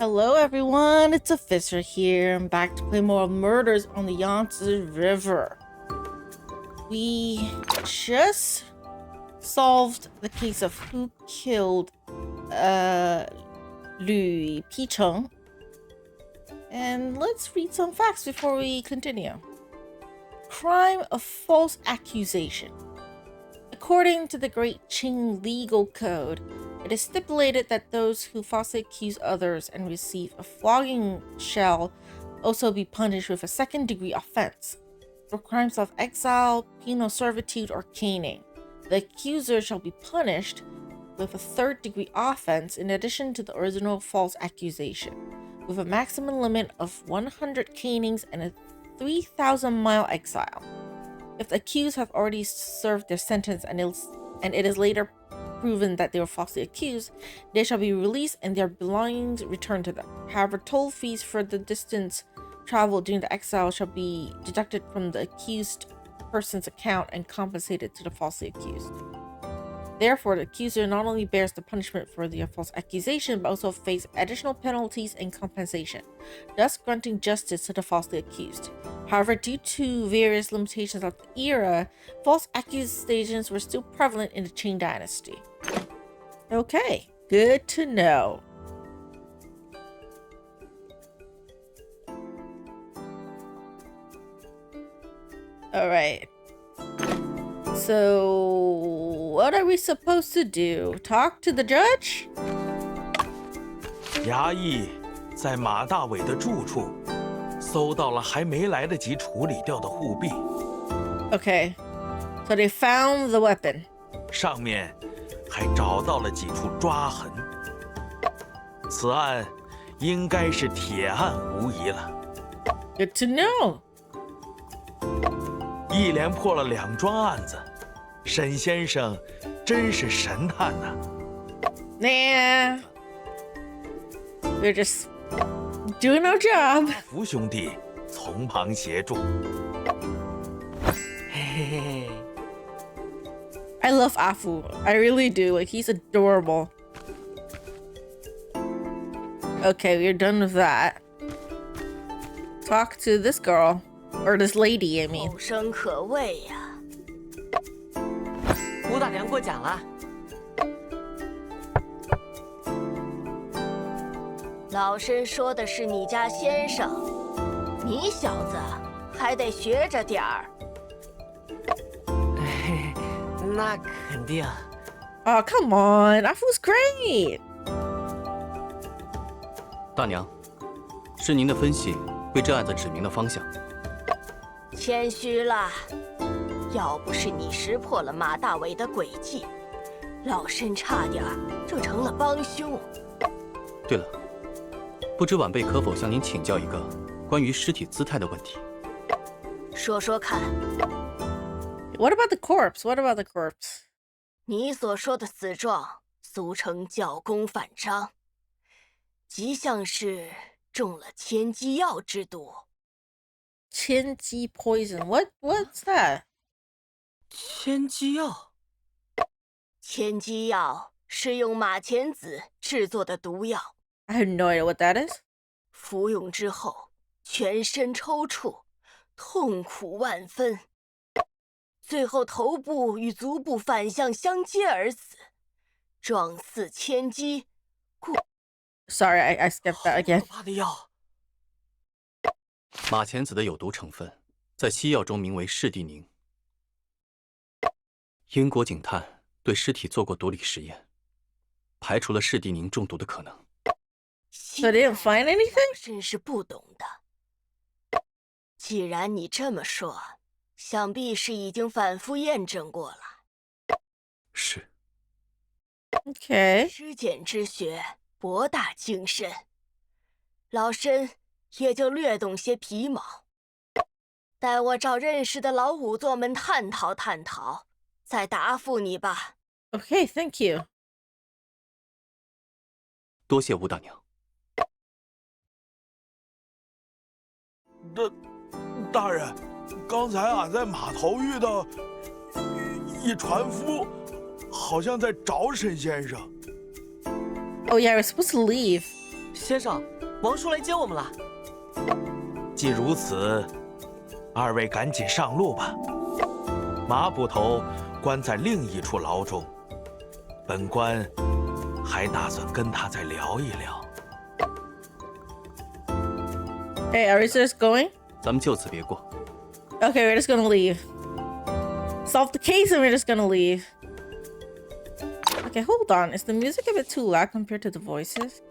Hello everyone, it's Luphisra here. I'm back to play more Murders on the Yangtze River. We just solved the case of who killed Luphisra. And let's read some facts before we continue. Crime of false accusation. According to the Great Qing Legal Code, it is stipulated that those who falsely accuse others and receive a flogging shall also be punished with a second-degree offense. For crimes of exile, penal servitude, or caning, the accuser shall be punished with a third-degree offense in addition to the original false accusation, with a maximum limit of 100 canings and a 3,000-mile exile. If the accused have already served their sentence and it is later proven that they were falsely accused, they shall be released and their belongings returned to them. However, toll fees for the distance traveled during the exile shall be deducted from the accused person's account and compensated to the falsely accused. Therefore, the accuser not only bears the punishment for the false accusation, but also face additional penalties and compensation, thus granting justice to the falsely accused. However, due to various limitations of the era, false accusations were still prevalent in the Qing dynasty. Okay, good to know. All right. So, what are we supposed to do? Talk to the judge? 衙役在马大伟的住处搜到了还没来得及处理掉的护臂。 Okay, so they found the weapon. 上面还找到了几处抓痕。此案应该是铁案无疑了。 Good to know. 一连破了2桩案子，沈先生真是神探呐！ Nah, we're just doing our job. 福兄弟从旁协助。嘿嘿嘿。 I love Afu. I really do. Like, he's adorable. Okay, we're done with that. Talk to this girl. Or this lady, I mean. 后生可畏呀！吴大娘过奖了。老身说的是你家先生，你小子还得学着点儿。那肯定。Oh, come on. Afu's great. 大娘，是您的分析为这案子指明了方向。 谦虚了，要不是你识破了马大伟的诡计，老身差点就成了帮凶。对了，不知晚辈可否向您请教一个关于尸体姿态的问题？说说看。What about the corpse? What about the corpse? 你所说的死状，俗称教功反张，极像是中了千机药之毒。 千机 poison. What's that? 千机药。千机药是用马钱子制作的毒药。 I have no idea what that is. 服用之后，全身抽搐，痛苦万分，最后头部与足部反向相接而死，状似千机。故 Sorry, I skipped that again. 可怕的药。 马钱子的有毒成分在西药中名为士地宁。英国警探对尸体做过毒理实验，排除了士地宁中毒的可能。So they didn't find anything? 真是不懂的。既然你这么说，想必是已经反复验证过了。是。Okay. 尸检之学博大精深，老身 也就略懂些皮毛，待我找认识的老仵作们探讨探讨，再答复你吧。Okay, thank you. 多谢吴大娘。大人，刚才俺在码头遇到一船夫，好像在找沈先生。Oh yeah, we're supposed to leave. 先生，王叔来接我们了。既如此，二位赶紧上路吧。麻布头关在另一处牢中，本官还打算跟他再聊一聊。Hey, are we just going? 咱们就此别过。 Okay, we're just gonna leave. Solve the case and we're just gonna leave. Okay, hold on. Is the music a bit too loud compared to the voices?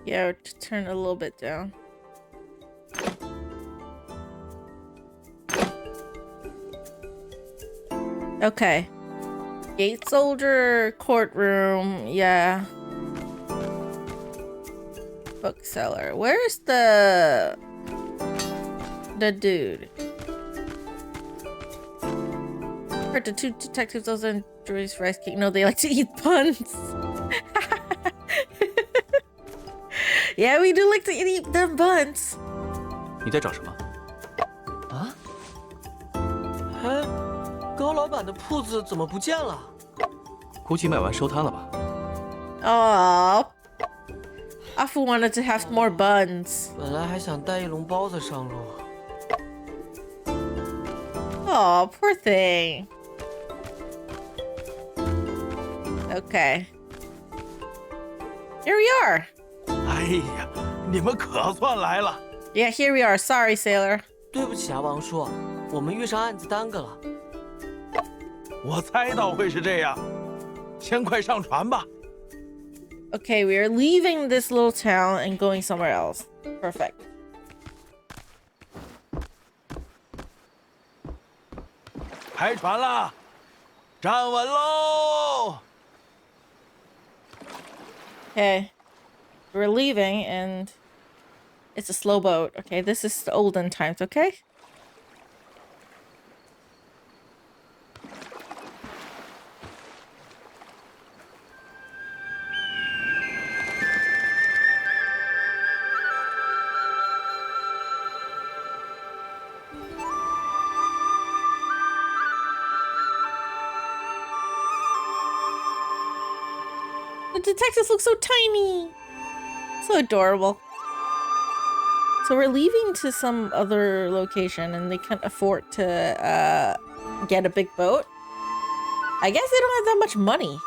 Yeah, turn a little bit down. Okay. Gate soldier, courtroom, yeah. Bookseller. Where's the dude? Heard the two detectives also enjoy rice cake. No, they like to eat buns. Yeah, we do like to eat them buns. 你在找什么？啊？哎，高老板的铺子怎么不见了？估计卖完收摊了吧。Oh, Afu wanted to have more buns. 本来还想带一笼包子上路。Oh, poor thing. Okay. Here we are. 哎呀，你们可算来了！ Yeah, here we are. Sorry, sailor. 对不起啊，王叔，我们遇上案子耽搁了。我猜到会是这样，先快上船吧。 Okay, we are leaving this little town and going somewhere else. Perfect. 开船了，站稳喽！ Okay. We're leaving and it's a slow boat. Okay, this is the olden times, okay? The detectives look so tiny. So adorable. So we're leaving to some other location and they can't afford to get a big boat. I guess they don't have that much money.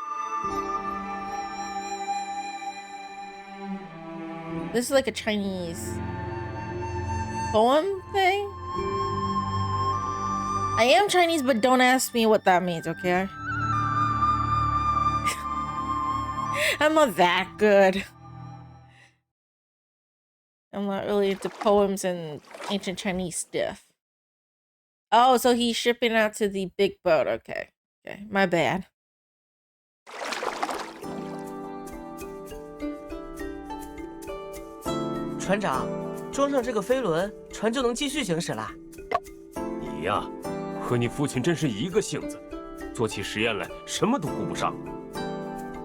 This is like a Chinese poem thing. I am Chinese, but don't ask me what that means, okay? I'm not that good. I'm not really into poems and ancient Chinese stuff. Oh, so he's shipping out to the big boat. Okay. Okay, my bad. 船长，装上这个飞轮，船就能继续行驶了。你呀，和你父亲真是一个性子，做起实验来什么都顾不上。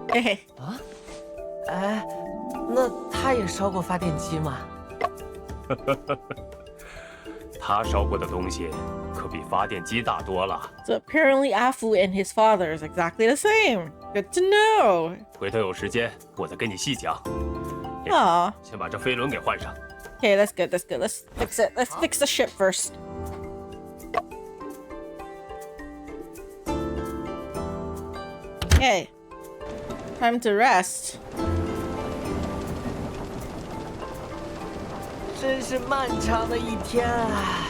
嘿嘿。啊？哎，那他也烧过发电机吗？他烧过的东西可比发电机大多了。So apparently Afu and his father is exactly the same. Good to know. 回头有时间我再跟你细讲。 Aw. 先把这飞轮给换上。 Okay, that's good. That's good. Let's fix it. Let's fix the ship first. Okay. Time to rest. 真是漫长的一天啊！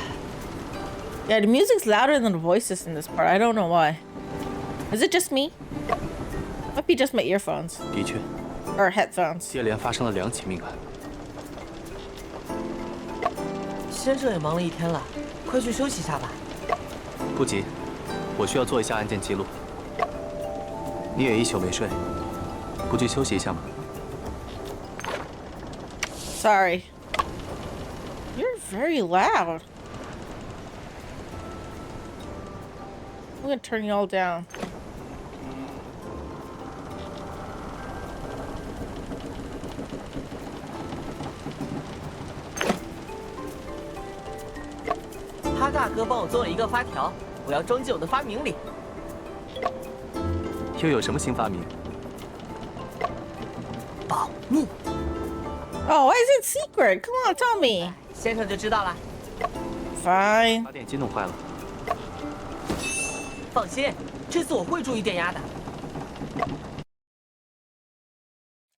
Yeah, the music's louder than the voices in this part. I don't know why. Is it just me? Might be just my earphones 的确， or headphones. 接连发生了2起命案。先生也忙了一天了，快去休息一下吧。不急，我需要做一下案件记录。你也一宿没睡，不去休息一下吗？ Sorry. You're very loud. I'm gonna turn you all down. 哈大哥帮我做了一个发条，我要装进我的发明里。又有什么新发明？保密， Oh, why is it secret? Come on, tell me. 先生就知道了。 Fine. 把电机弄坏了。放心，这次我会注意电压的。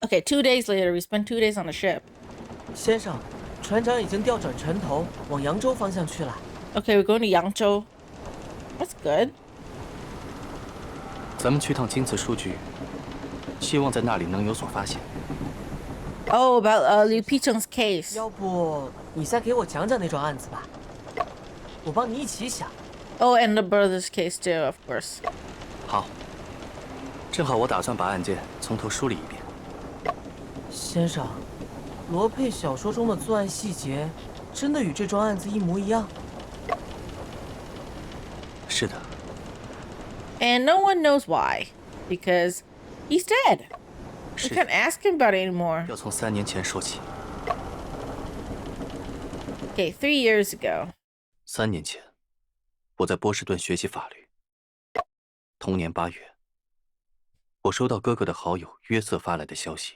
Okay, 2 days later, we spent 2 days on the ship. 先生，船长已经调转船头，往扬州方向去了。 Okay, we're going to Yangzhou. That's good. 咱们去趟京瓷书局，希望在那里能有所发现。 Oh, about Luphisra's case. 要不你再给我讲讲那桩案子吧，我帮你一起想。 Oh, and the brother's case too, of course. 好，正好我打算把案件从头梳理一遍。先生，罗佩小说中的作案细节真的与这桩案子一模一样？是的， And no one knows why. Because he's dead. We 是 can't ask him about it anymore. 要从3年前说起。 Okay, 3 years ago. 3年前，我在波士顿学习法律。同年8月，我收到哥哥的好友约瑟发来的消息，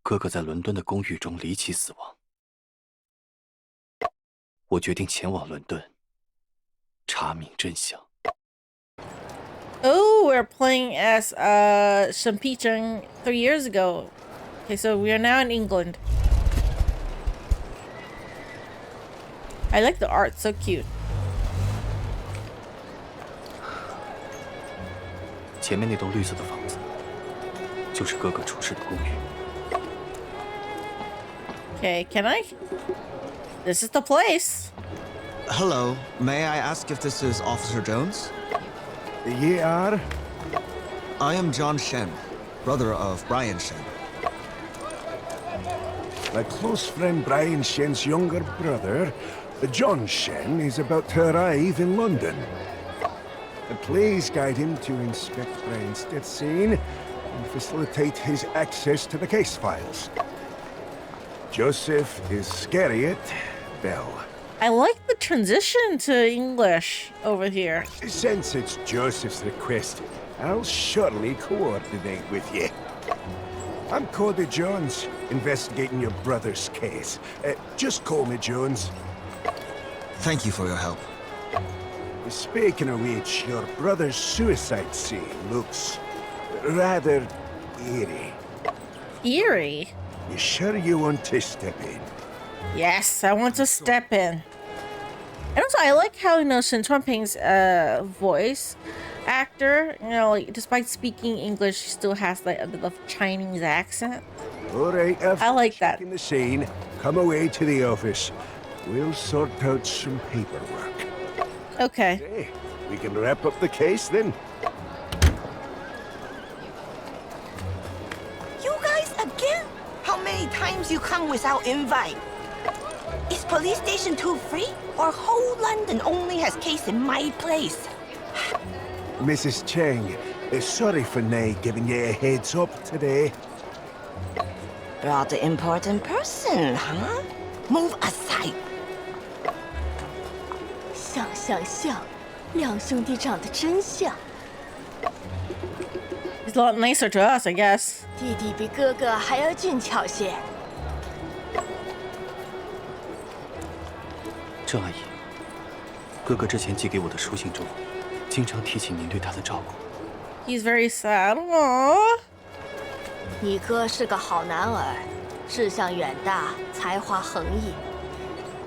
哥哥在伦敦的公寓中离奇死亡。我决定前往伦敦，查明真相。 Oh, we're playing as Shampicheng 3 years ago. Okay, so we are now in England. I like the art, so cute. 前面那栋绿色的房子，就是哥哥出事的公寓。 Okay, can I? This is the place. Hello, may I ask if this is Officer Jones? Ye are? I am John Shen, brother of Brian Shen. My close friend Brian Shen's younger brother, John Shen, is about to arrive in London. Please guide him to inspect Brian's death scene and facilitate his access to the case files. Joseph Iscariot Bell. I like the transition to English over here. Since it's Joseph's request, I'll surely coordinate with you. I'm Cody Jones, investigating your brother's case. Just call me Jones. Thank you for your help. Speaking of which, your brother's suicide scene looks rather eerie. Eerie. You sure you want to step in? Yes, I want to step in. And also, I like how, Shen Chuanping's voice actor, like, despite speaking English, she still has, like, a bit of Chinese accent. All right, I like that. in the scene, come away to the office. We'll sort out some paperwork. Okay. Hey, we can wrap up the case then. You guys again? How many times you come without invite? Is police station 2 free? Or whole London only has case in my place? Mrs. Cheng, sorry for not giving you a heads up today. Rather important person, huh? Move aside. 像，两兄弟长得真像。 He's a lot nicer to us, I guess. 弟弟比哥哥还要俊俏些。郑阿姨，哥哥之前寄给我的书信中，经常提起您对他的照顾。 He's very sad. Aww. 你哥是个好男儿，志向远大，才华横溢。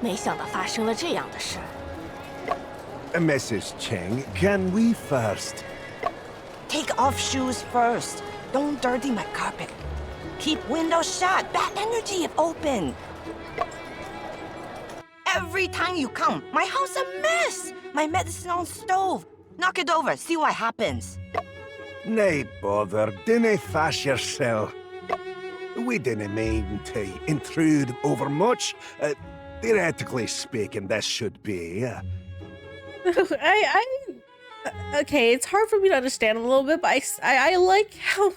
没想到发生了这样的事。 Mrs. Cheng, can we first? Take off shoes first. Don't dirty my carpet. Keep windows shut. Bad energy if open. Every time you come, my house a mess. My medicine on stove. Knock it over. See what happens. Nay, bother. Dinna fash yourself. We didn't mean to intrude over much. Theoretically speaking, this should be. Okay, it's hard for me to understand a little bit, but I like how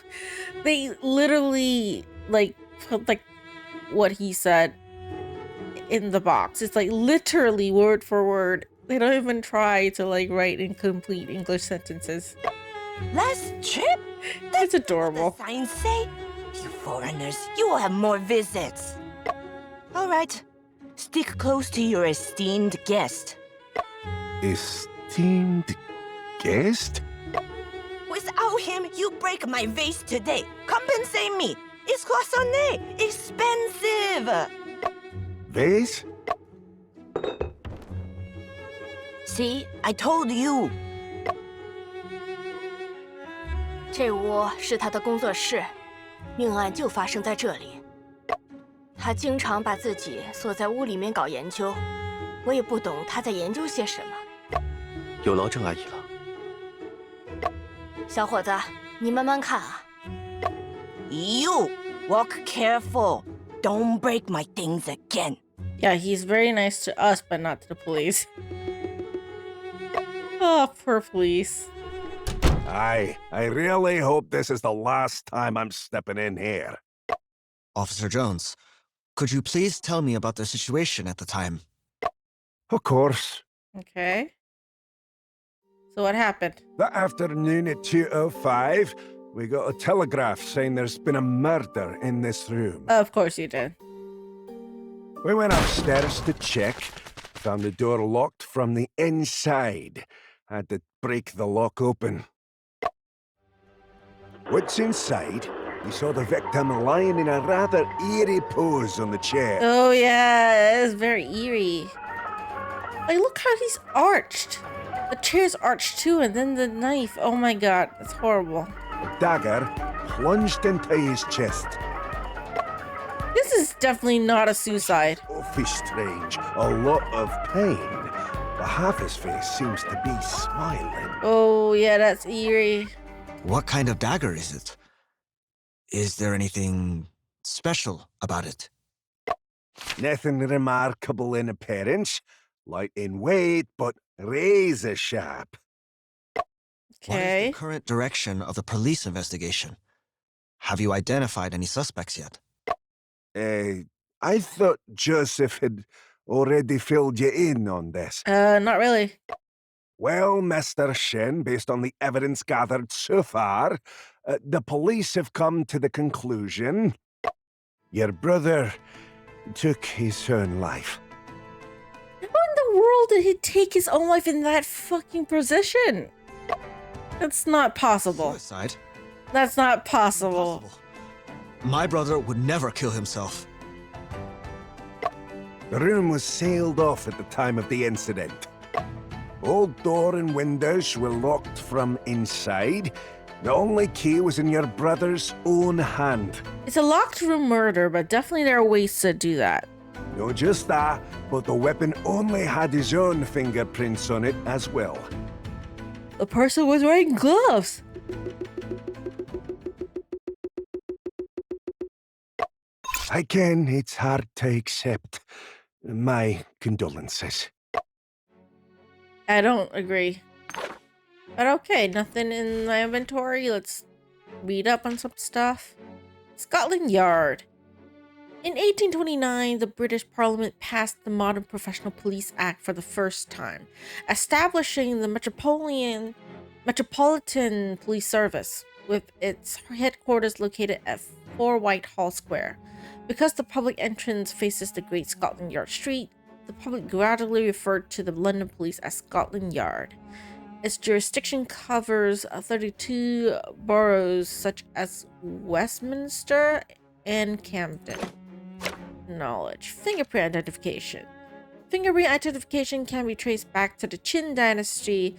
they literally like put like what he said in the box. It's like literally word for word. They don't even try to like write in complete English sentences. Last trip? It's adorable. The signs say, you foreigners, you will have more visits. All right, stick close to your esteemed guest. Esteemed guest? Without him, you break my vase today. Compensate me. It's cloisonné, expensive. Vase? See, I told you. 这屋是他的工作室，命案就发生在这里。他经常把自己锁在屋里面搞研究，我也不懂他在研究些什么。有劳郑阿姨了。小伙子，你慢慢看啊。 You walk careful. Don't break my things again. Yeah, he's very nice to us, but not to the police. Oh, poor police. I really hope this is the last time I'm stepping in here. Officer Jones, could you please tell me about the situation at the time? Of course. Okay. So what happened? That afternoon at 2:05, we got a telegraph saying there's been a murder in this room. Of course you did. We went upstairs to check, found the door locked from the inside. Had to break the lock open. Once inside, we saw the victim lying in a rather eerie pose on the chair. Oh yeah, it is very eerie. Like, look how he's arched. The chair's arched too, and then the knife. Oh my god, that's horrible. The dagger plunged into his chest. This is definitely not a suicide. Awfully strange. A lot of pain. But half his face seems to be smiling. Oh yeah, that's eerie. What kind of dagger is it? Is there anything special about it? Nothing remarkable in appearance. Light in weight, but razor sharp. What Okay. is the current direction of the police investigation? Have you identified any suspects yet? I thought Joseph had already filled you in on this. Not really. Well, Mr. Shen, based on the evidence gathered so far, the police have come to the conclusion your brother took his own life. How in the world did he take his own life in that fucking position? That's not possible. Suicide? That's not possible. Impossible. My brother would never kill himself. The room was sealed off at the time of the incident. All door and windows were locked from inside. The only key was in your brother's own hand. It's a locked room murder, but definitely there are ways to do that. Not just that, but the weapon only had his own fingerprints on it as well. The person was wearing gloves. Again, it's hard to accept. My condolences. I don't agree. But okay, nothing in my inventory. Let's read up on some stuff. Scotland Yard. In 1829, the British Parliament passed the Modern Professional Police Act for the first time, establishing the Metropolitan Police Service, with its headquarters located at 4 Whitehall Square. Because the public entrance faces the Great Scotland Yard Street, the public gradually referred to the London Police as Scotland Yard. Its jurisdiction covers 32 boroughs such as Westminster and Camden. Knowledge. Fingerprint identification. Fingerprint identification can be traced back to the Qin dynasty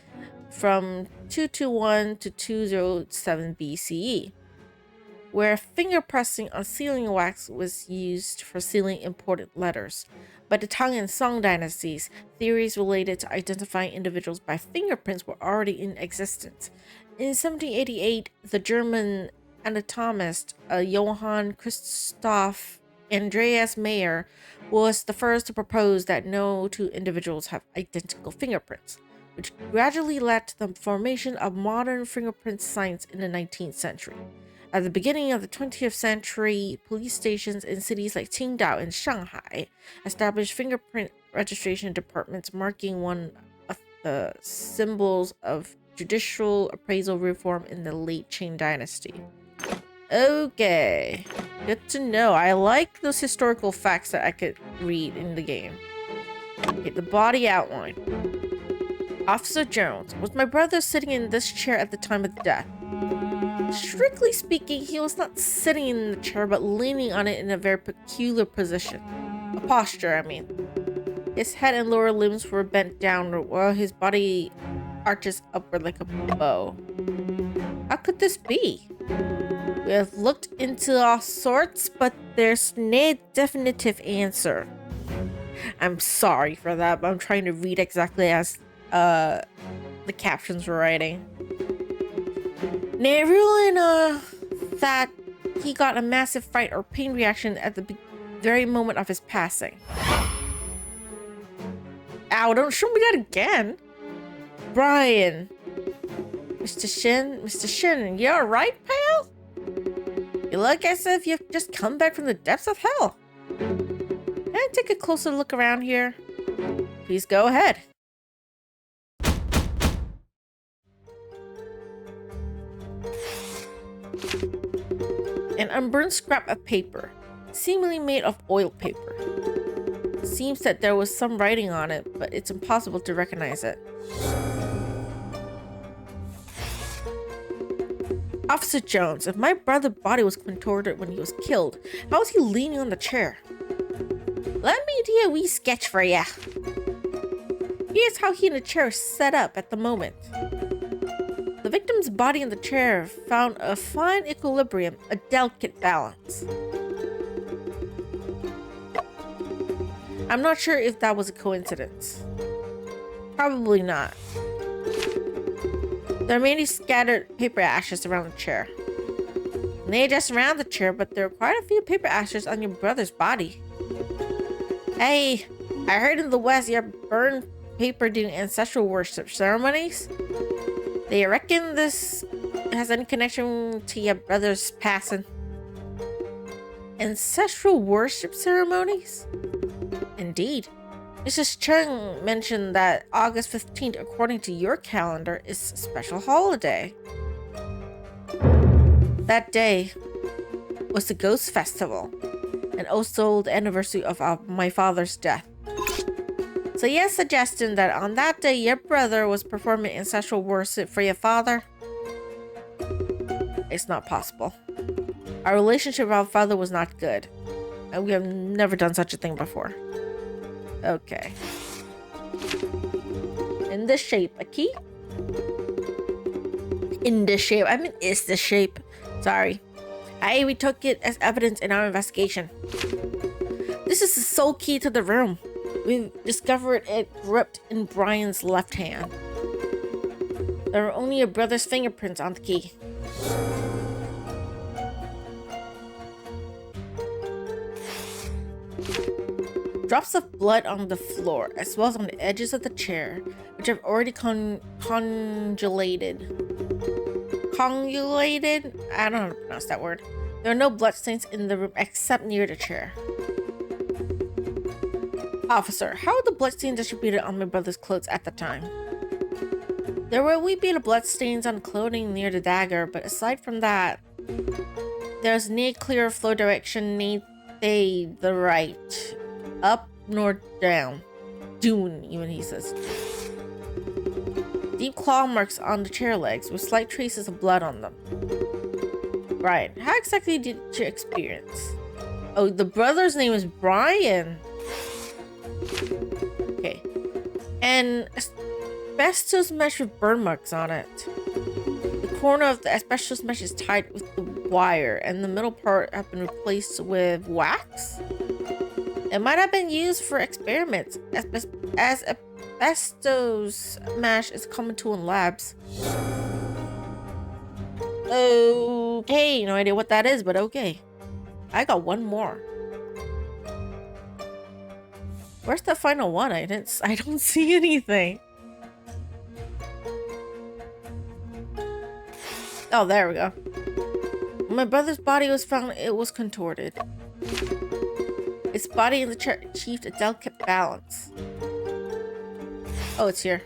from 221 to 207 BCE, where finger pressing on sealing wax was used for sealing important letters. By the Tang and Song dynasties, theories related to identifying individuals by fingerprints were already in existence. In 1788, the German anatomist Johann Christoph Andreas Mayer was the first to propose that no two individuals have identical fingerprints, which gradually led to the formation of modern fingerprint science in the 19th century. At the beginning of the 20th century, police stations in cities like Qingdao and Shanghai established fingerprint registration departments, marking one of the symbols of judicial appraisal reform in the late Qing dynasty. Okay, good to know. I like those historical facts that I could read in the game. Okay, the body outline. Officer Jones, was my brother sitting in this chair at the time of death? Strictly speaking, he was not sitting in the chair, but leaning on it in a very peculiar position. A posture, I mean. His head and lower limbs were bent downward, while his body arches upward like a bow. How could this be? We have looked into all sorts, but there's no definitive answer. I'm sorry for that, but I'm trying to read exactly as the captions were writing. Ruling that he got a massive fright or pain reaction at the very moment of his passing. Ow, don't show me that again. Brian. Mr. Shen, you alright, pal? You look as if you've just come back from the depths of hell. Can I take a closer look around here? Please go ahead. An unburned scrap of paper, seemingly made of oil paper. Seems that there was some writing on it, but it's impossible to recognize it. Officer Jones, if my brother's body was contorted when he was killed, how was he leaning on the chair? Let me do a wee sketch for ya. Here's how he and the chair are set up at the moment. The victim's body in the chair found a fine equilibrium, a delicate balance. I'm not sure if that was a coincidence. Probably not. There are many scattered paper ashes around the chair. They just surround the chair, but there are quite a few paper ashes on your brother's body. Hey, I heard in the West you burn paper during ancestral worship ceremonies. Do you reckon this has any connection to your brother's passing? Ancestral worship ceremonies? Indeed. Mrs. Cheng mentioned that August 15th, according to your calendar, is a special holiday. That day was the Ghost Festival, and also the anniversary of my father's death. So you're suggesting that on that day your brother was performing ancestral worship for your father? It's not possible. Our relationship with our father was not good, and we have never done such a thing before. Okay. In this shape, a key? In this shape, I mean, is this shape? Sorry. We took it as evidence in our investigation. This is the sole key to the room. We discovered it gripped in Brian's left hand. There were only your brother's fingerprints on the key. Drops of blood on the floor, as well as on the edges of the chair, which have already congelated. Congulated? I don't know how to pronounce that word. There are no bloodstains in the room except near the chair. Officer, how were the bloodstains distributed on my brother's clothes at the time? There were a wee bit of bloodstains on clothing near the dagger, but aside from that, there's no clear flow direction, neither the right. Up nor down. Dune, even he says. Deep claw marks on the chair legs with slight traces of blood on them. Right, how exactly did you experience? Oh, the brother's name is Brian. Okay. And asbestos mesh with burn marks on it. The corner of the asbestos mesh is tied with the wire, and the middle part has been replaced with wax? It might have been used for experiments, as asbestos mesh is common tool in labs. Okay, no idea what that is, but okay. I got one more. Where's the final one? I don't see anything. Oh, there we go. When my brother's body was found, it was contorted. Its body in the chair achieved a delicate balance. Oh, it's here.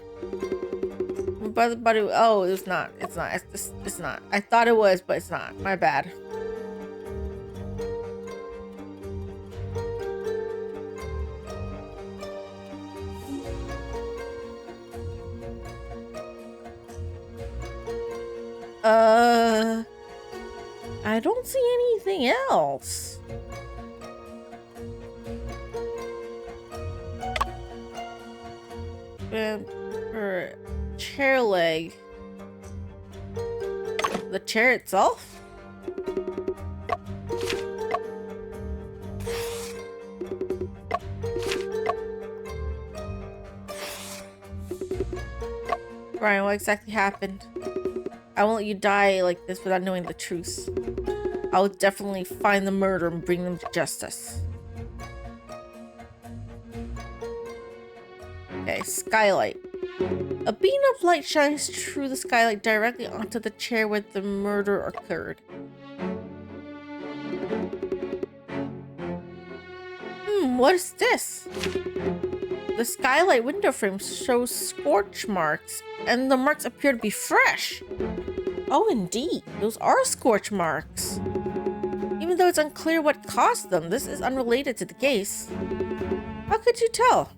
My brother, buddy. Oh, it's not. It's not. It's not. I thought it was, but it's not. My bad. I don't see anything else. And her chair leg. The chair itself? Brian, what exactly happened? I won't let you die like this without knowing the truth. I will definitely find the murderer and bring them to justice. Okay, skylight. A beam of light shines through the skylight directly onto the chair where the murder occurred. What is this? The skylight window frame shows scorch marks, and the marks appear to be fresh. Oh, indeed, those are scorch marks. Even though it's unclear what caused them, this is unrelated to the case. How could you tell?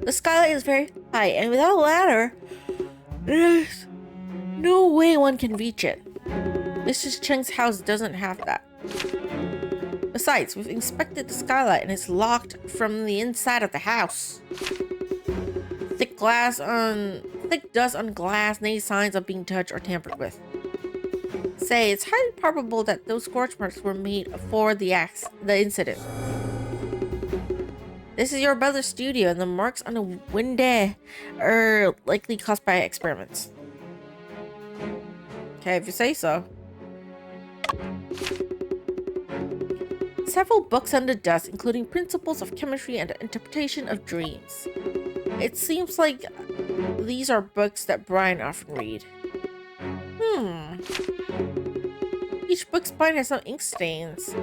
The skylight is very high, and without a ladder, there's no way one can reach it. Mrs. Cheng's house doesn't have that. Besides, we've inspected the skylight and it's locked from the inside of the house. Thick dust on glass, any signs of being touched or tampered with. Say, it's highly probable that those scorch marks were made before the incident. This is your brother's studio, and the marks on the window are likely caused by experiments. Okay, if you say so. Several books under dust, including Principles of Chemistry and Interpretation of Dreams. It seems like these are books that Brian often read. Each book's bind has some ink stains.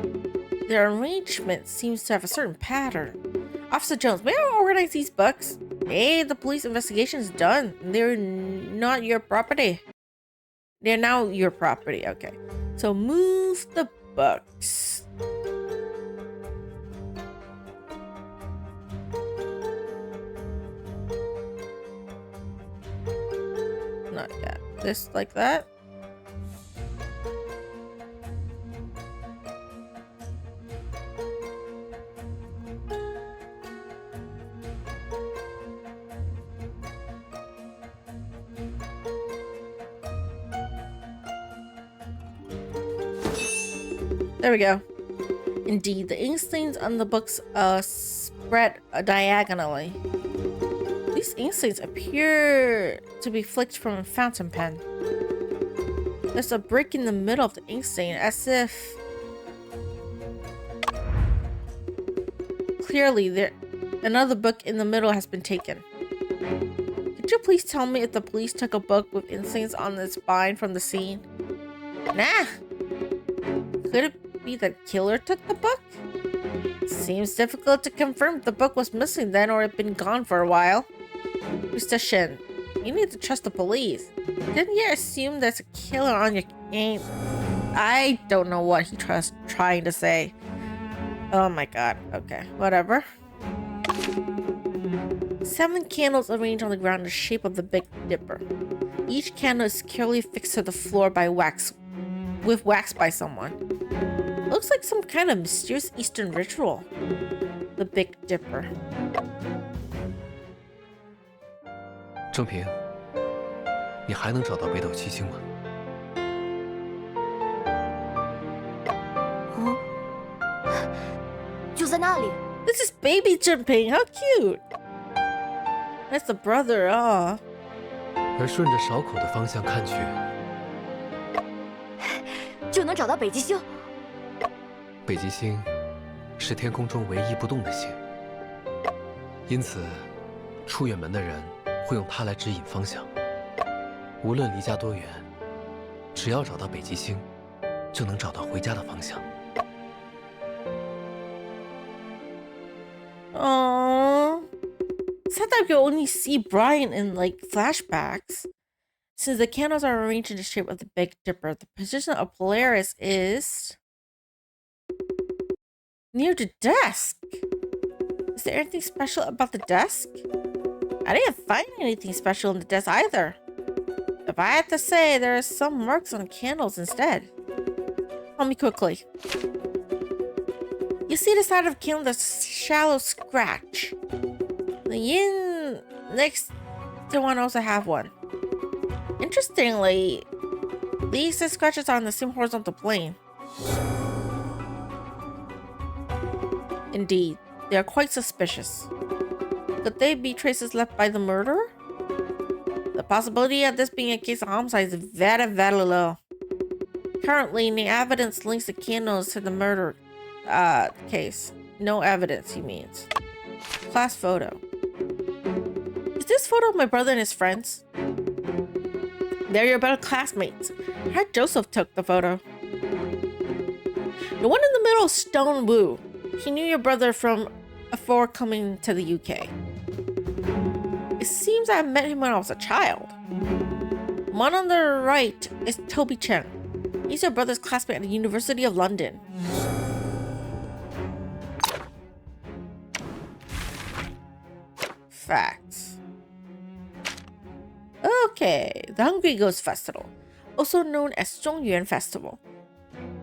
Their arrangement seems to have a certain pattern. Officer Jones, may I organize these books? Hey, the police investigation is done. They're not your property. They're now your property. Okay. So move the books. Not yet. Just like that. There we go. Indeed, the ink stains on the books spread diagonally. These ink stains appear to be flicked from a fountain pen. There's a break in the middle of the ink stain, as if... Clearly, another book in the middle has been taken. Could you please tell me if the police took a book with ink stains on its bind from the scene? Nah! Could it be that killer took the book? Seems difficult to confirm if the book was missing then or it had been gone for a while. Mr. Shen, you need to trust the police. Didn't you assume there's a killer on your game? I don't know what he trying to say. Oh my god. Okay, whatever. 7 candles arranged on the ground in the shape of the Big Dipper. Each candle is securely fixed to the floor by wax by someone. Looks like some kind of mysterious Eastern ritual. The Big Dipper. 郑平，你还能找到北斗七星吗？就在那里。 This is baby Jinping. How cute. That's the brother. Ah. 而顺着勺口的方向看去，就能找到北极星。北极星是天空中唯一不动的星，因此出远门的人会用它来指引方向。无论离家多远，只要找到北极星，就能找到回家的方向。Aww. thought that we could only see Brian in like flashbacks. Since the candles are arranged in the shape of the Big Dipper, the position of Polaris is near the desk. Is there anything special about the desk? I didn't find anything special in the desk either. If I had to say, there are some marks on candles instead. Tell me quickly. You see the side of the candle, there's a shallow scratch. The yin next to one also have one. Interestingly, these scratches are on the same horizontal plane. Indeed, they are quite suspicious. Could they be traces left by the murderer? The possibility of this being a case of homicide is very, very low. Currently, no evidence links the candles to the murder case. No evidence, he means. Class photo. Is this photo of my brother and his friends? They're your better classmates. I heard Joseph took the photo. The one in the middle is Stone Wu. He knew your brother from before coming to the UK. It seems I met him when I was a child. One on the right is Toby Chen. He's your brother's classmate at the University of London. Facts. Okay, the Hungry Ghost Festival, also known as Zhongyuan Festival.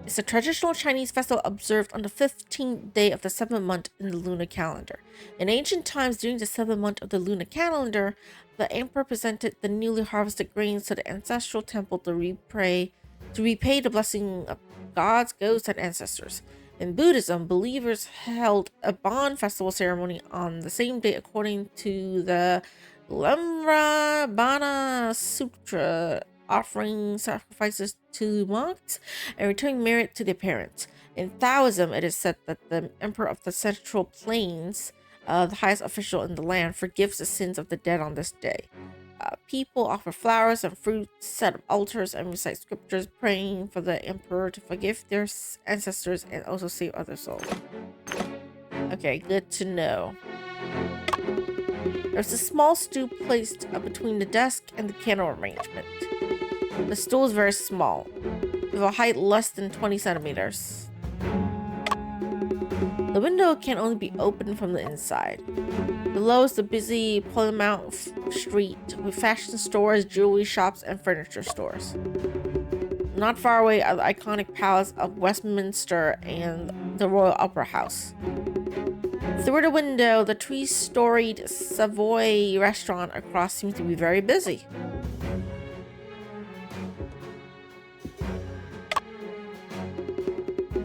It's a traditional Chinese festival observed on the 15th day of the 7th month in the lunar calendar. In ancient times, during the 7th month of the lunar calendar, the emperor presented the newly harvested grains to the ancestral temple to repay the blessing of gods, ghosts, and ancestors. In Buddhism, believers held a Bon festival ceremony on the same day according to the Lemra Bana Sutra, offering sacrifices to monks and returning merit to their parents. In Taoism, it is said that the emperor of the Central Plains, the highest official in the land, forgives the sins of the dead on this day. People offer flowers and fruits, set up altars, and recite scriptures, praying for the emperor to forgive their ancestors and also save other souls. Okay, good to know. There's a small stool placed between the desk and the candle arrangement. The stool is very small, with a height less than 20 centimeters. The window can only be opened from the inside. Below is the busy Plymouth Street with fashion stores, jewelry shops, and furniture stores. Not far away are the iconic Palace of Westminster and the Royal Opera House. Through the window, the three-storied Savoy restaurant across seems to be very busy.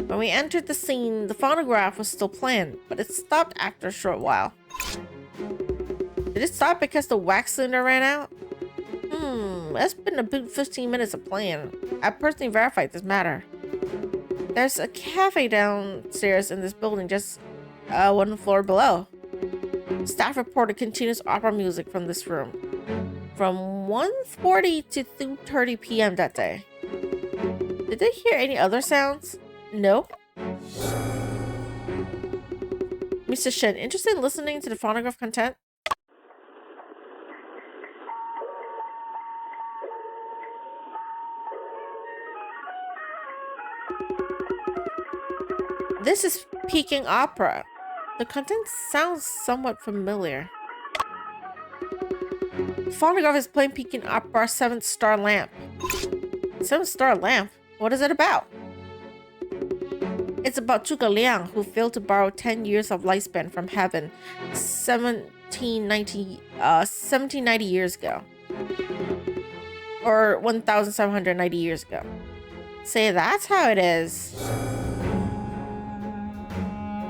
When we entered the scene, the phonograph was still playing, but it stopped after a short while. Did it stop because the wax cylinder ran out? It's been a good 15 minutes of playing. I personally verified this matter. There's a cafe downstairs in this building, just one floor below. Staff reported continuous opera music from this room from 1:40 to 2:30 p.m. that day. Did they hear any other sounds? No. Mr. Shen, interested in listening to the phonograph content? This is Peking opera. The content sounds somewhat familiar. The phonograph is playing Peking opera 7th Star Lamp. 7th Star Lamp? What is it about? It's about Zhuge Liang, who failed to borrow 10 years of lifespan from heaven 1790 years ago. Or 1,790 years ago. Say that's how it is.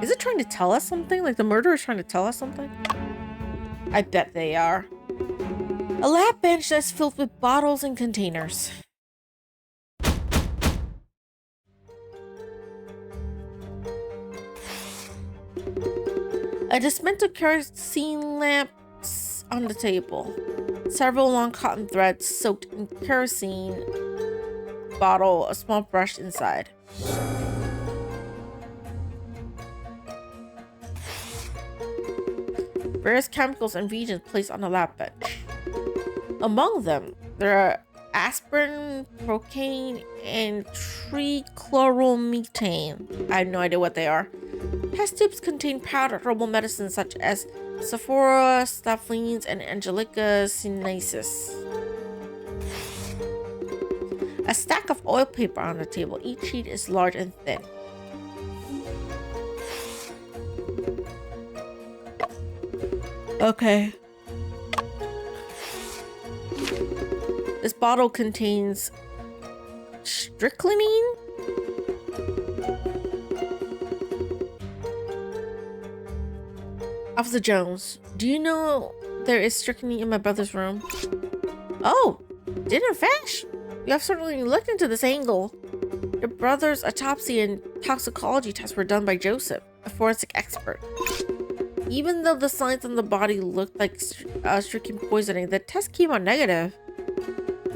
Is it trying to tell us something? Like the murderer is trying to tell us something? I bet they are. A lab bench that's filled with bottles and containers. A dismantled kerosene lamps on the table. Several long cotton threads soaked in kerosene bottle, a small brush inside. various chemicals and reagents placed on the lab bench. Among them, there are aspirin, procaine, and trichloromethane. I have no idea what they are. Test tubes contain powdered herbal medicines such as Sephora, Staphylococcus, and Angelica sinensis. A stack of oil paper on the table. Each sheet is large and thin. Okay. This bottle contains strychnine? Officer Jones, do you know there is strychnine in my brother's room? Oh, dinner fish? You have certainly looked into this angle. Your brother's autopsy and toxicology tests were done by Joseph, a forensic expert. Even though the signs on the body looked like strychnine poisoning, the test came out negative.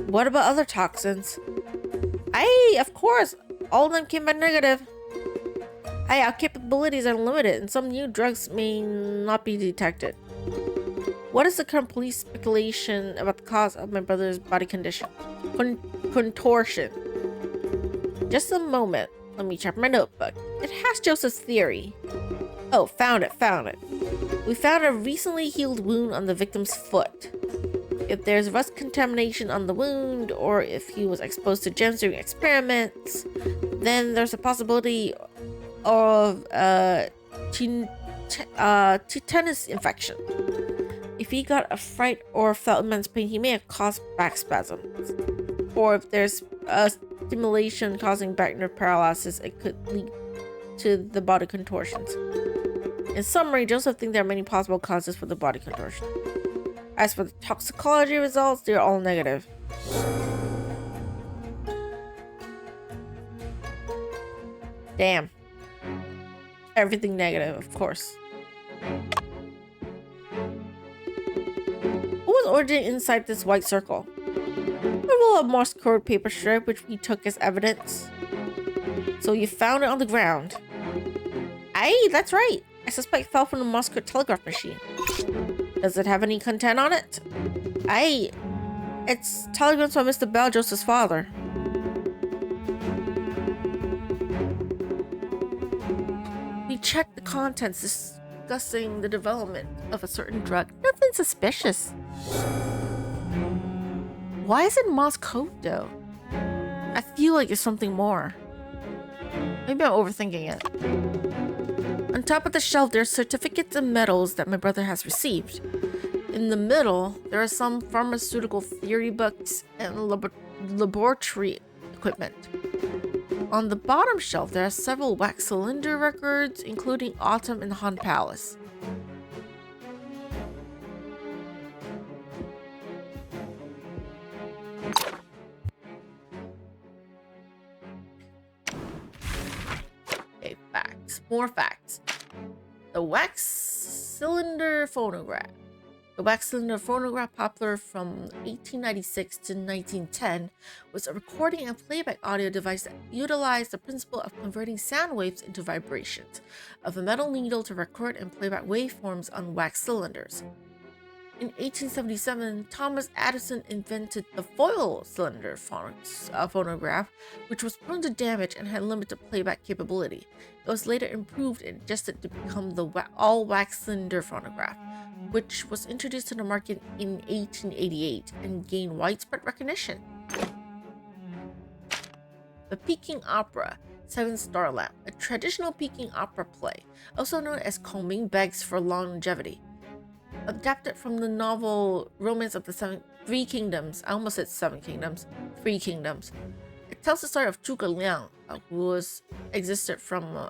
What about other toxins? Of course, all of them came back negative. Our capabilities are limited, and some new drugs may not be detected. What is the current police speculation about the cause of my brother's body condition? Contortion. Just a moment. Let me check my notebook. It has Joseph's theory. Oh, found it. We found a recently healed wound on the victim's foot. If there's rust contamination on the wound, or if he was exposed to germs during experiments, then there's a possibility of tetanus infection. If he got a fright or felt immense pain, he may have caused back spasms. Or if there's a stimulation causing back nerve paralysis, it could lead to the body contortions. In summary, Joseph thinks there are many possible causes for the body contortion. As for the toxicology results, they are all negative. Damn. Everything negative, of course. What was originated inside this white circle? A roll of Morse code paper strip, which we took as evidence. So you found it on the ground. Aye, that's right. I suspect it fell from the Morse code telegraph machine. Does it have any content on it? Aye. It's telegrams from Mr. Bell, Joseph's father. We checked the contents discussing the development of a certain drug. Nothing suspicious. Why is it Morse code though? I feel like there's something more. Maybe I'm overthinking it. On top of the shelf, there are certificates and medals that my brother has received. In the middle, there are some pharmaceutical theory books and laboratory equipment. On the bottom shelf, there are several wax cylinder records, including Autumn in the Han Palace. Okay, facts. More facts. The wax cylinder phonograph. The wax cylinder phonograph, popular from 1896 to 1910, was a recording and playback audio device that utilized the principle of converting sound waves into vibrations of a metal needle to record and playback waveforms on wax cylinders. In 1877, Thomas Addison invented the foil cylinder phonograph, which was prone to damage and had limited playback capability. It was later improved and adjusted to become the all-wax cylinder phonograph, which was introduced to the market in 1888 and gained widespread recognition. The Peking Opera, Seven Star Lamp, a traditional Peking opera play, also known as Combing Begs for Longevity. Adapted from the novel Romance of the Three Kingdoms. I almost said Seven Kingdoms. Three Kingdoms. It tells the story of Zhuge Liang, who existed from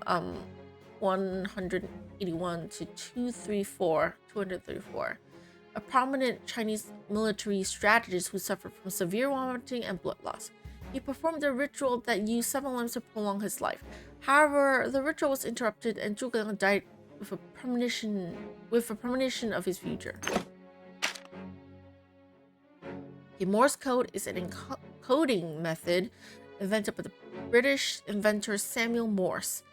181 to 234, a prominent Chinese military strategist who suffered from severe vomiting and blood loss. He performed a ritual that used 7 lamps to prolong his life. However, the ritual was interrupted and Zhuge Liang died with a premonition of his future. The Morse code is an encoding method invented by the British inventor Samuel Morse.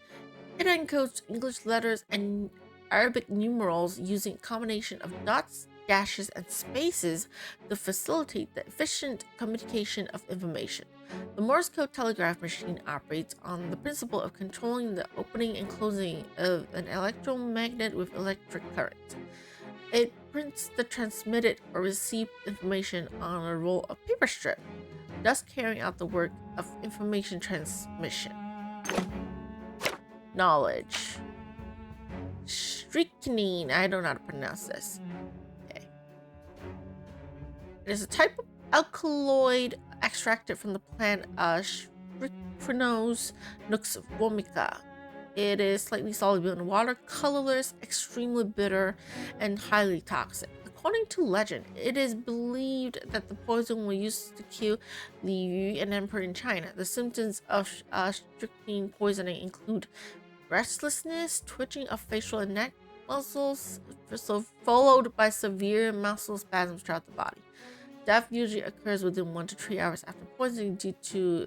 It encodes English letters and Arabic numerals using a combination of dots, dashes, and spaces to facilitate the efficient communication of information. The Morse code telegraph machine operates on the principle of controlling the opening and closing of an electromagnet with electric current. It prints the transmitted or received information on a roll of paper strip, thus carrying out the work of information transmission. Knowledge. Strychnine. I don't know how to pronounce this. Okay. It is a type of alkaloid extracted from the plant Strychnos nux vomica. It is slightly soluble in water, colorless, extremely bitter, and highly toxic. According to legend, it is believed that the poison was used to kill Li Yu, an emperor in China. The symptoms of strychnine poisoning include restlessness, twitching of facial and neck muscles, followed by severe muscle spasms throughout the body. Death usually occurs within 1 to 3 hours after poisoning due to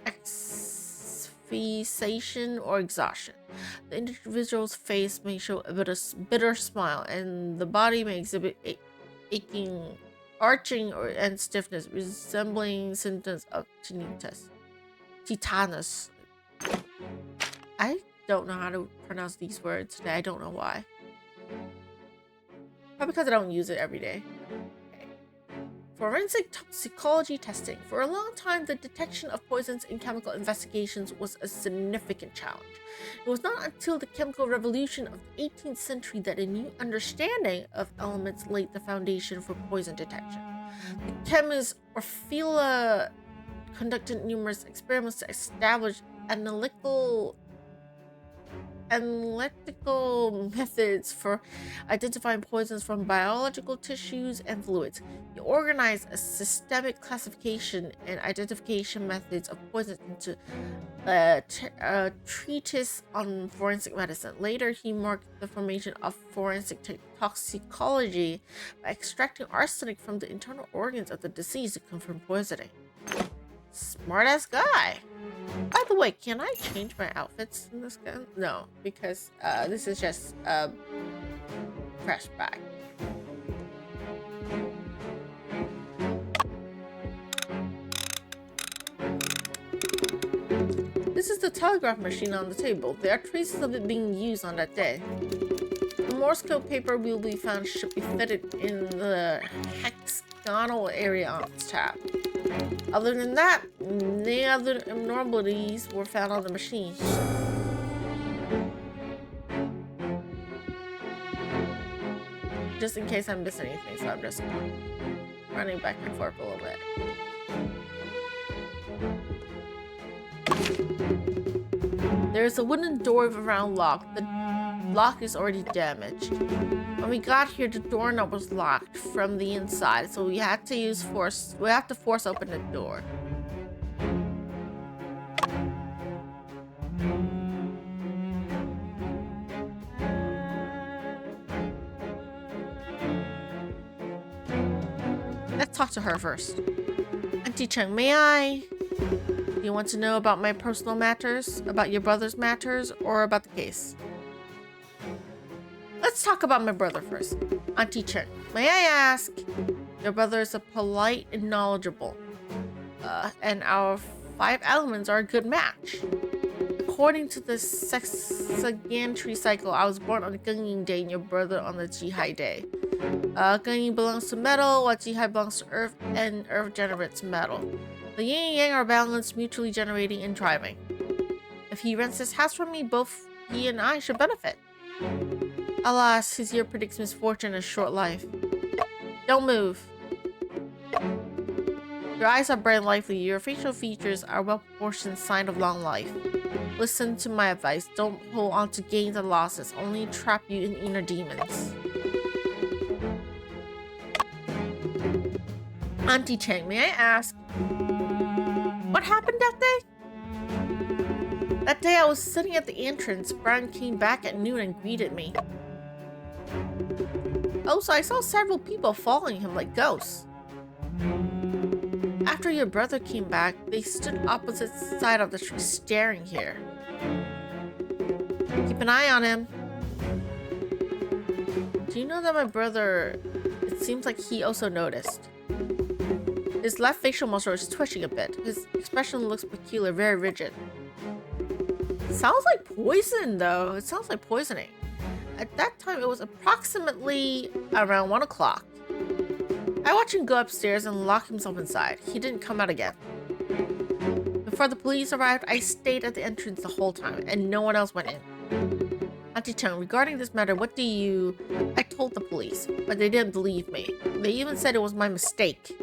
asphyxiation or exhaustion. The individual's face may show a bitter smile, and the body may exhibit aching, arching, and stiffness, resembling symptoms of tetanus. I don't know how to pronounce these words today. I don't know why. Probably because I don't use it every day. Forensic toxicology testing. For a long time, the detection of poisons in chemical investigations was a significant challenge. It was not until the chemical revolution of the 18th century that a new understanding of elements laid the foundation for poison detection. The chemist Orfila conducted numerous experiments to establish analytical methods for identifying poisons from biological tissues and fluids. He organized a systemic classification and identification methods of poisons into a treatise on forensic medicine. Later, he marked the formation of forensic toxicology by extracting arsenic from the internal organs of the deceased to confirm poisoning. Smart-ass guy. By the way, can I change my outfits in this gun? No, because this is just a flashback. This is the telegraph machine on the table. There are traces of it being used on that day. The Morse code paper will be found should be fitted in the hexagonal area on its tab. Other than that, no other abnormalities were found on the machine. Just in case I'm missing anything, so I'm just running back and forth a little bit. There's a wooden door with a round lock. The lock is already damaged. When we got here, the doorknob was locked from the inside, so we had to force open the door. Let's talk to her first. Auntie Cheng, may I? Do you want to know about my personal matters, about your brother's matters, or about the case? Let's talk about my brother first. Auntie Chen, may I ask? Your brother is polite and knowledgeable. And our 5 elements are a good match. According to the sexagantry cycle, I was born on the Gengyin day and your brother on the Jihai day. Gengyin belongs to metal, while Jihai belongs to earth, and earth generates metal. The yin and yang are balanced, mutually generating and driving. If he rents his house from me, both he and I should benefit. Alas, his year predicts misfortune and a short life. Don't move. Your eyes are bright and lively. Your facial features are well-proportioned, sign of long life. Listen to my advice. Don't hold on to gains and losses. Only trap you in inner demons. Auntie Cheng, may I ask, what happened that day? That day I was sitting at the entrance. Brian came back at noon and greeted me. Also, I saw several people following him like ghosts. After your brother came back, they stood opposite side of the street staring here. Keep an eye on him. Do you know that my brother, it seems like he also noticed. His left facial muscle is twitching a bit. His expression looks peculiar, very rigid. Sounds like poison though. It sounds like poisoning. At that time, it was approximately around 1 o'clock. I watched him go upstairs and lock himself inside. He didn't come out again. Before the police arrived, I stayed at the entrance the whole time, and no one else went in. Auntie Chung, regarding this matter, what do you... I told the police, but they didn't believe me. They even said it was my mistake.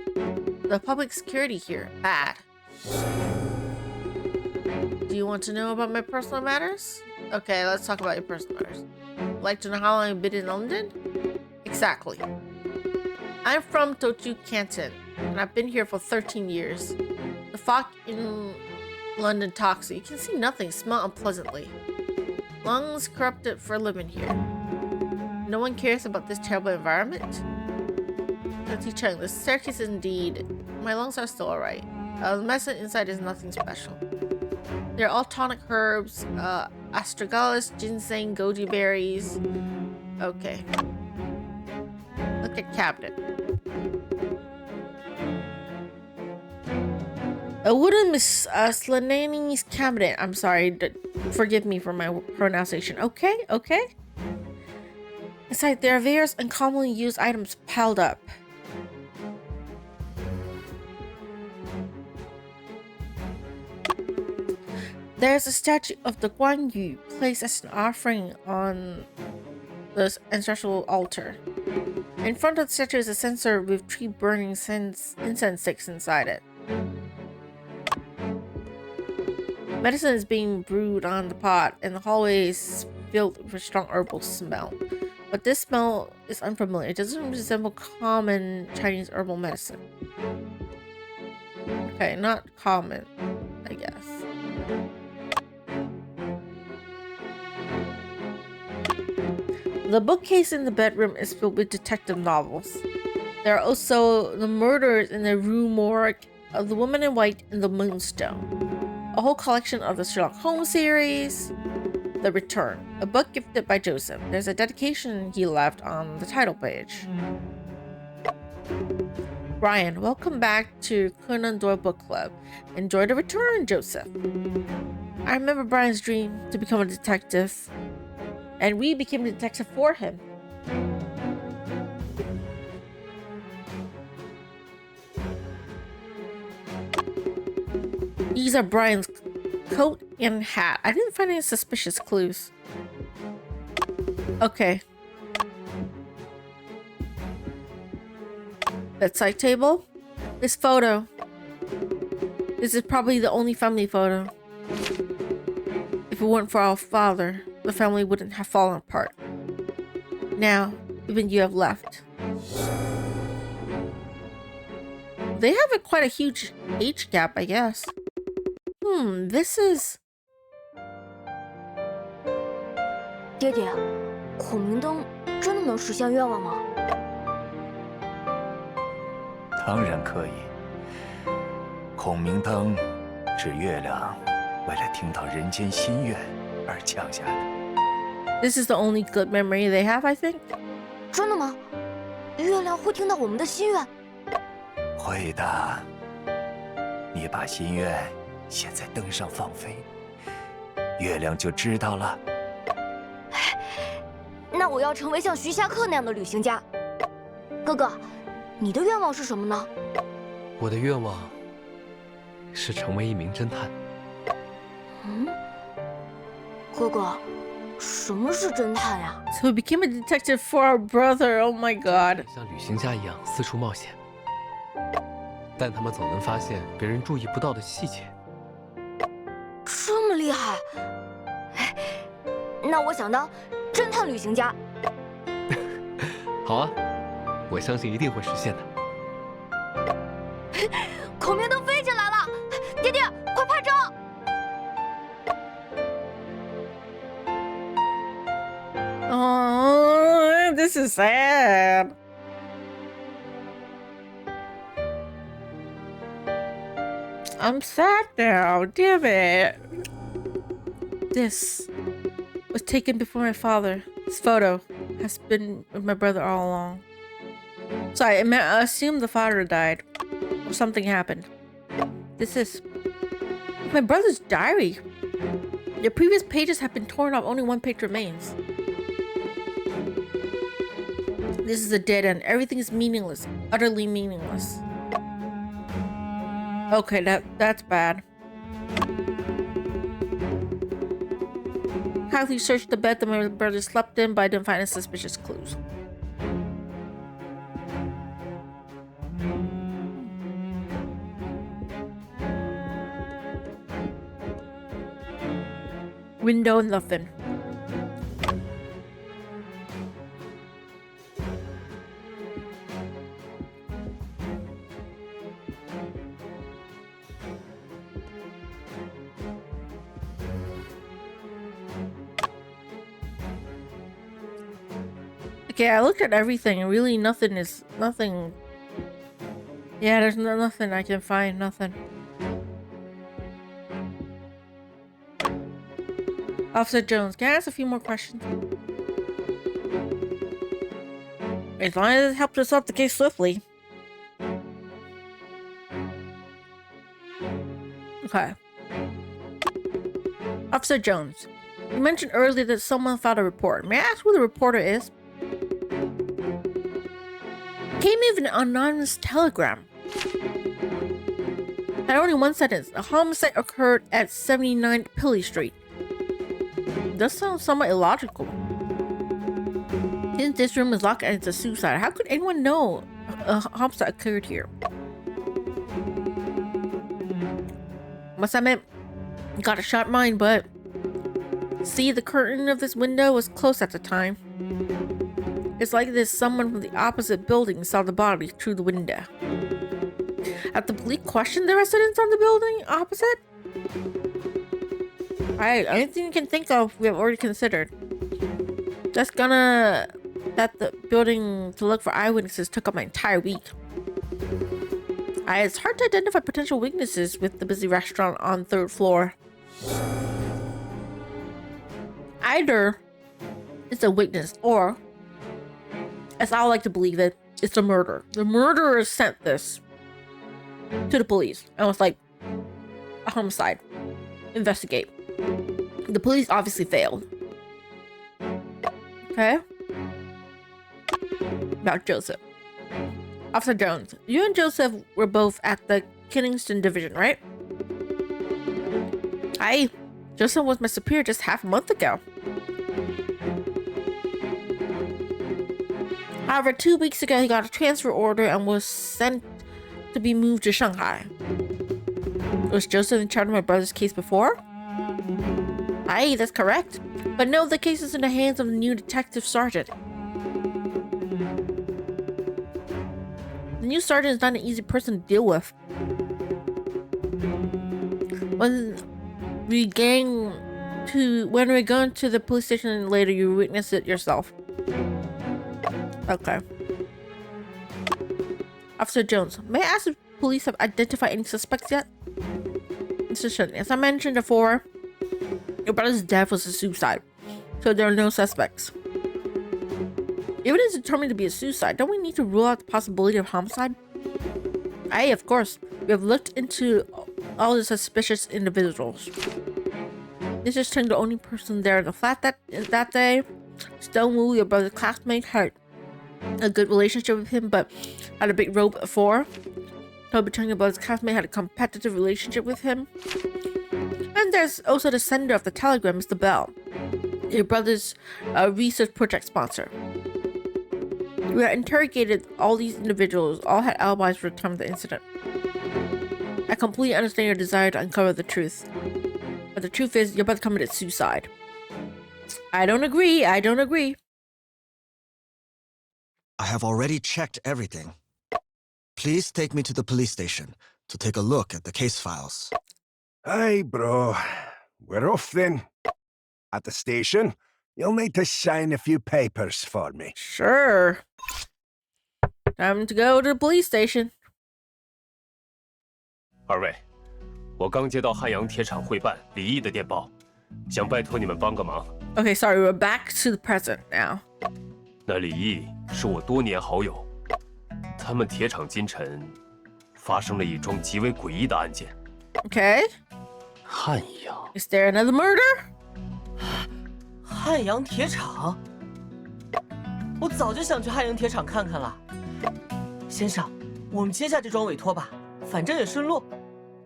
The public security here, bad. Do you want to know about my personal matters? Okay, let's talk about your personal matters. Like to know how long I've been in London? Exactly. I'm from Tochu Canton, and I've been here for 13 years. The fog in London toxic. You can see nothing, smell unpleasantly. Lungs corrupted for living here. No one cares about this terrible environment? Auntie Chung, the staircase indeed. My lungs are still alright. The medicine inside is nothing special. They're all tonic herbs, astragalus, ginseng, goji berries. Okay. Look at cabinet. A wooden miscellaneous cabinet. I'm sorry. Forgive me for my pronunciation. Okay, okay. Inside, there are various uncommonly used items piled up. There's a statue of the Guan Yu placed as an offering on the ancestral altar. In front of the statue is a censer with 3 burning incense sticks inside it. Medicine is being brewed on the pot, and the hallway is filled with a strong herbal smell. But this smell is unfamiliar. It doesn't resemble common Chinese herbal medicine. Okay, not common, I guess. The bookcase in the bedroom is filled with detective novels. There are also the murders in the Rue Morgue, of The Woman in White, and The Moonstone. A whole collection of the Sherlock Holmes series. The Return, a book gifted by Joseph. There's a dedication he left on the title page. Brian, welcome back to Conan Doyle Book Club. Enjoy the return, Joseph. I remember Brian's dream to become a detective, and we became a detective for him. These are Brian's coat and hat. I didn't find any suspicious clues. Okay. Bedside table. This photo. This is probably the only family photo. If it weren't for our father, the family wouldn't have fallen apart. Now, even you have left. They have quite a huge age gap, I guess. This is... 爹爹，孔明灯真的能实现愿望吗？当然可以。孔明灯是月亮为了听到人间心愿而降下的。This is the only good memory they have, I think. 真的吗？月亮会听到我们的心愿？会的。你把心愿写在灯上放飞，月亮就知道了。那我要成为像徐霞客那样的旅行家。哥哥，你的愿望是什么呢？我的愿望是成为一名侦探。哥哥，什么是侦探呀？ So we became a detective for our brother. Oh my god. 像旅行家一样四处冒险，但他们总能发现别人注意不到的细节。这么厉害！那我想当侦探旅行家。好啊，我相信一定会实现的。孔明灯飞起来了，爹爹，快拍照！ Oh, this is sad. I'm sad now, damn it. This was taken before my father. This photo. has been with my brother all along. So I assume the father died. Or something happened. This is my brother's diary. The previous pages have been torn off, only one page remains. This is a dead end. Everything is meaningless. Utterly meaningless. Okay, that's bad. Carefully searched the bed that my brother slept in, but I didn't find any suspicious clues. Window, nothing. Okay, I looked at everything and really nothing. Yeah, there's nothing I can find, nothing. Officer Jones, can I ask a few more questions? As long as it helps us solve the case swiftly. Okay. Officer Jones, you mentioned earlier that someone filed a report. May I ask who the reporter is? Came in an anonymous telegram. Had only one sentence. A homicide occurred at 79 Pilley Street. Does sound somewhat illogical. Since this room is locked and it's a suicide, how could anyone know a homicide occurred here? Must admit, got a sharp mind, but see, the curtain of this window was closed at the time. It's like this someone from the opposite building saw the body through the window. Have the police questioned the residents on the building opposite? Alright, anything you can think of, we have already considered. Just gonna that the building to look for eyewitnesses took up my entire week. It's hard to identify potential weaknesses with the busy restaurant on 3rd floor. Either it's a weakness, or, as I like to believe it, it's a murder. The murderer sent this to the police and was like, a homicide. Investigate. The police obviously failed. Okay. About Joseph. Officer Jones, you and Joseph were both at the Kingston Division, right? Joseph was my superior just half a month ago. However, 2 weeks ago, he got a transfer order and was sent to be moved to Shanghai. Was Joseph in charge of my brother's case before? That's correct. But no, the case is in the hands of the new detective sergeant. The new sergeant is not an easy person to deal with. When we're going to the police station later, you witness it yourself. Okay. Officer Jones, may I ask if police have identified any suspects yet? Mr. Shen, as I mentioned before, your brother's death was a suicide, so there are no suspects. Even if it's determined to be a suicide, don't we need to rule out the possibility of homicide? Of course. We have looked into all the suspicious individuals. This is the only person there in the flat that day. Stonewool, your brother's classmate, had a good relationship with him, but had a big row before. Toby Chung, your brother's classmate, had a competitive relationship with him. And there's also the sender of the telegram, Mr. Bell, your brother's research project sponsor. We have interrogated all these individuals, all had alibis for the time of the incident. I completely understand your desire to uncover the truth. But the truth is, your brother committed suicide. I don't agree. I have already checked everything. Please take me to the police station to take a look at the case files. Aye, bro. We're off then. At the station, you'll need to sign a few papers for me. Sure. Time to go to the police station. 二位，我刚接到汉阳铁厂会办离异的电报，想拜托你们帮个忙。 Okay, sorry, we're back to the present now. 那李毅是我多年好友，他们铁厂今晨发生了一桩极为诡异的案件。Okay. 汉阳 Is there another murder? 汉阳铁厂，我早就想去汉阳铁厂看看了。先生，我们接下这桩委托吧，反正也顺路。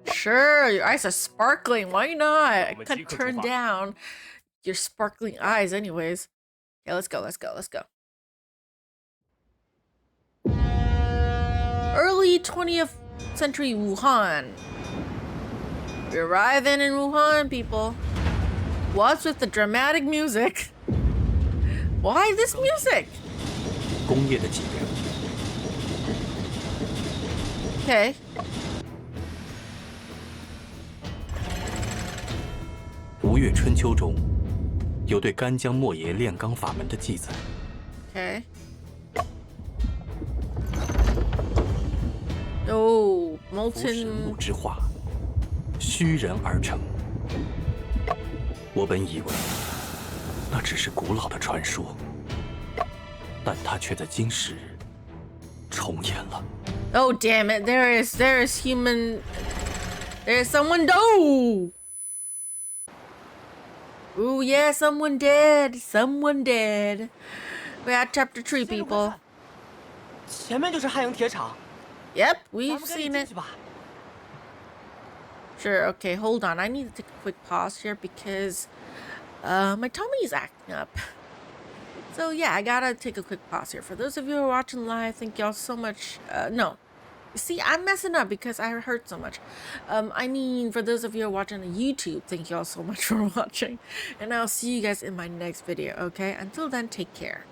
Sure, your eyes are sparkling. Why not? I 我们 can't 即刻出 turn 发。 down your sparkling eyes, anyways. Yeah, let's go, let's go, let's go. Early 20th century Wuhan. We're arriving in Wuhan, people. What's with the dramatic music? Why this music? 工业的脊梁。 Okay. 吴越春秋中有对干将莫邪炼钢法门的记载。 Okay. Oh, 浮神木 molten. 之化，虚人而成。我本以为那只是古老的传说，但它却在今时重演了。 Oh, damn it. There is human. There's someone. Oh! Ooh, yeah, someone dead. Someone dead. We're at chapter 3, people. 前面就是汉阳铁厂， Yep, 咱 we've 们赶紧 seen 进 it. 去吧。 Sure, okay, hold on. I need to take a quick pause here because my tummy is acting up. So yeah, I gotta take a quick pause here. For those of you who are watching live, thank y'all so much. No. See, I'm messing up because I hurt so much. I mean, for those of you who are watching on YouTube, thank y'all so much for watching. And I'll see you guys in my next video, okay? Until then, take care.